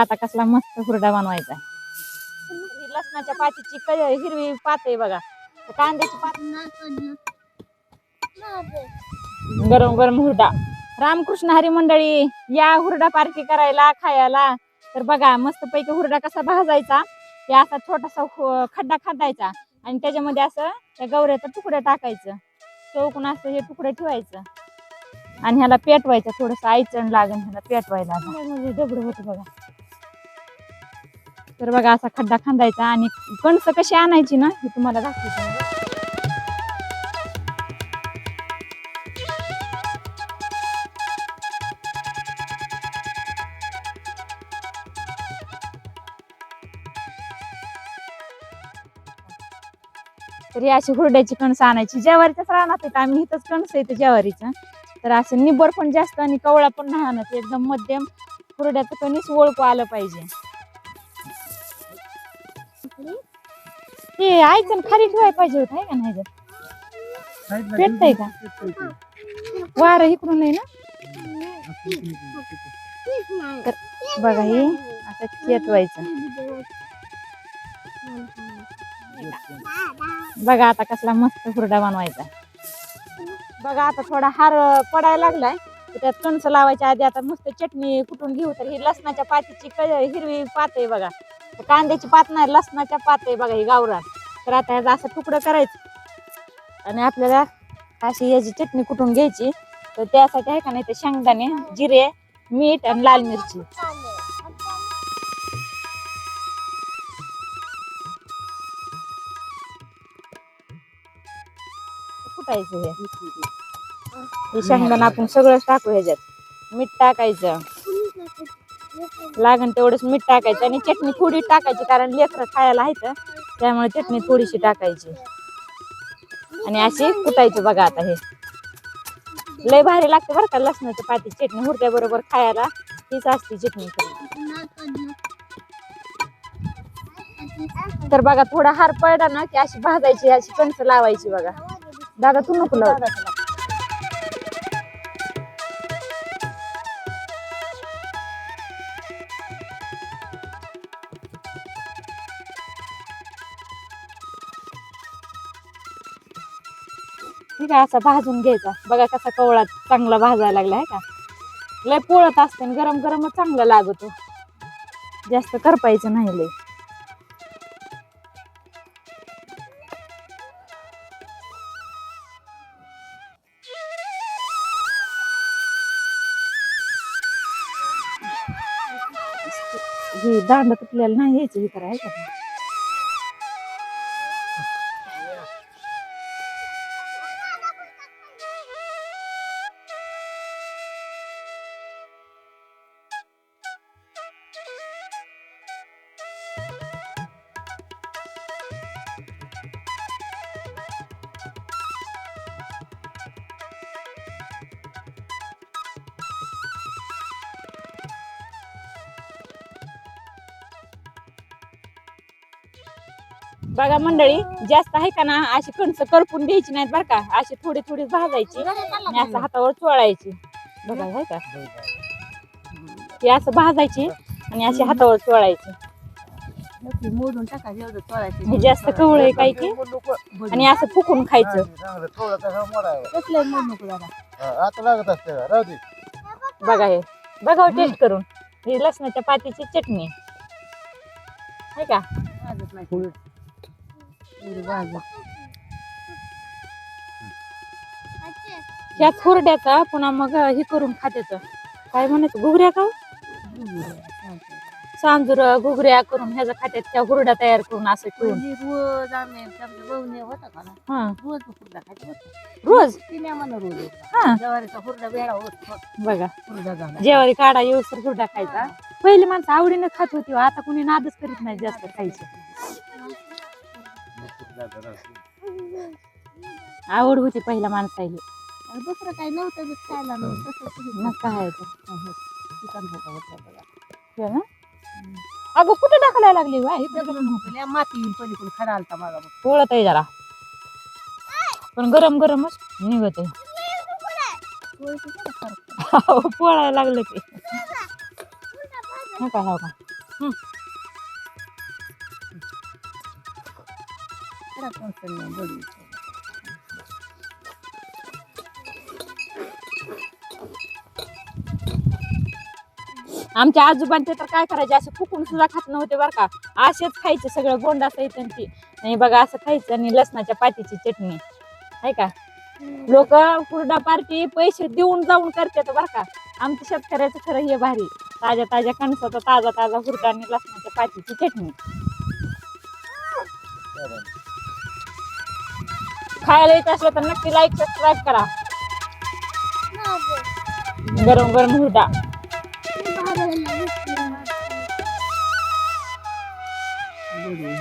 आता कसला मस्त हुरडा बनवायचा. लसणाच्या पातीची हिरवी पात आहे बघा, कांद्याची पात, गरम गरम हुरडा. रामकृष्ण हरी मंडळी या हुरडा पार्टी करायला खायला. तर बघा मस्त पैकी हुरडा कसा भाजायचा, या असा छोटासा खड्डा खांदायचा आणि त्याच्यामध्ये असं त्या गवऱ्याचं तुकडं टाकायचं, चौकून असं हे तुकडं ठेवायचं आणि ह्याला पेटवायचं. थोडस आईचण लागेल ह्याला पेटवायला, म्हणजे दगड होत बघा. तर बघा असा खड्डा खांदायचा आणि कणसं कशी आणायची ना हे तुम्हाला दाखवते. तर ही अशी हुरड्याची कणसं आणायची. ज्वारीच्याच रानात येत आम्ही, इथंच कणसं येतं ज्वारीचं. तर असं निबर पण जास्त आणि कवळा पण नाही आणत, एकदम मध्यम हुरड्याचं कणीस ओळखू आलं पाहिजे. ते आईचं खाली ठेवायला पाहिजे होत आहे का नाही? पेटतंय का वार इकडून नाही ना? तर बघा हे असं चेतवायचं. बघा आता कसला मस्त हुरडा बनवायचा. बघा आता थोडा हार पडायला लागलाय, त्यात कणसं लावायच्या आधी आता मस्त चटणी कुटून घेऊ. तर ही लसणाच्या पातीची हिरवी पात आहे बघा, कांद्याची पात नाही, लसणाच्या पात आहे बघा ही गावरान. तर आता ह्याचा असं तुकडं करायचं आणि आपल्याला अशी याची चटणी कुटून घ्यायची. तर त्यासाठी आहे का नाही ते शेंगदाणे, जिरे, मीठ आणि लाल मिरची कुटायचं. हे शेंगदाणा आपण सगळंच टाकू, ह्याच्यात मीठ टाकायचं, लागण तेवढंच मीठ टाकायचं आणि चटणी थोडी टाकायची, कारण लेकरं खायला आहेत त्यामुळे चटणी थोडीशी टाकायची आणि अशी कुटायची. बघा आता हे लय भारी लागते बरं का लसणाची पाती चटणी हुरड्या बरोबर खायला. हीच असते चटणी. तर बघा थोडा हार पडला ना की अशी भाजायची, अशी कणसं लावायची. बघा दादा तू नको लाव. ठीक आहे, असा भाजून घ्यायचा. बघा कसा कवळा चांगला भाजायला लागला आहे का. लय पोळत असते आणि गरम गरमच चांगला लागतो, जास्त करपायचं नाही लय. ही दांड तुटलेलं नाही यायचं हे करायचं. बघा मंडळी जास्त आहे का ना अशी कणसं करपून द्यायची नाहीत बरं का, अशी थोडी थोडी भाजायची आणि असं हातावर चोळायची. बघा आहे का, ती असं भाजायची आणि अशी हातावर चोळायची. मोडून टाकायचं एवढं चोळायचं. हे जास्त कवळ आहे काही की आणि असं फुकून खायचं. कसलं मोड नको दादा. आता लागत असते का राहू दे. बघा हे बघा टेस्ट करून, ही लसणाच्या पातीची चटणी आहे का. भाजत नाही भाजत. ह्याच हुरड्याचा पुन्हा मग हे करून खात्याचं काय म्हणायचं, घुगऱ्या का सांजूर घुगऱ्या करून ह्याचा खात्यात, त्या हुरड्या तयार करून असं ठेवून. रोज आम्ही बवणे होता का ना, हा रोज हुरडा खायचं रोज. तिने म्हणा रोज हा ज्वारीचा हुरडा वेळा होत बघा हुरडा झाला. जेवारी काढा येऊसर हुरडा खायचा. पहिली माणसं आवडीनं खात होती, आता कोणी नादच करीत नाही जास्त खायचं. आवड होती पहिल्या माणसाला, दुसरं काही नव्हतं खायला नव्हतं. मग काय अगं कुठे टाकायला लागली माती पलीकडून खडा आलता माझा पोळत आहे जरा, पण गरम गरमच निघत आहे. पोळायला लागलं की हो का. खरा कणसं नाही, बडी. आमच्या आजोबांचे तर काय करायचे, असं फुकून सुद्धा खात नव्हते बरं का. असेच खायचे सगळं बोंडा सहित ती. आणि बघा असं खायचं आणि लसणाच्या पातीची चटणी आहे का. लोक हुरडा पार्टी पैसे देऊन जाऊन करतात बरं का. आमच्या शेतकऱ्याचं खरं हे भारी, ताज्या ताज्या कणसाचा ताजा ताजा हुरडा आणि लसणाच्या पातीची चटणी. खायला येत असलं तर नक्की लाईक सबस्क्राईब करा. गरम गरम हुरडा. बडी.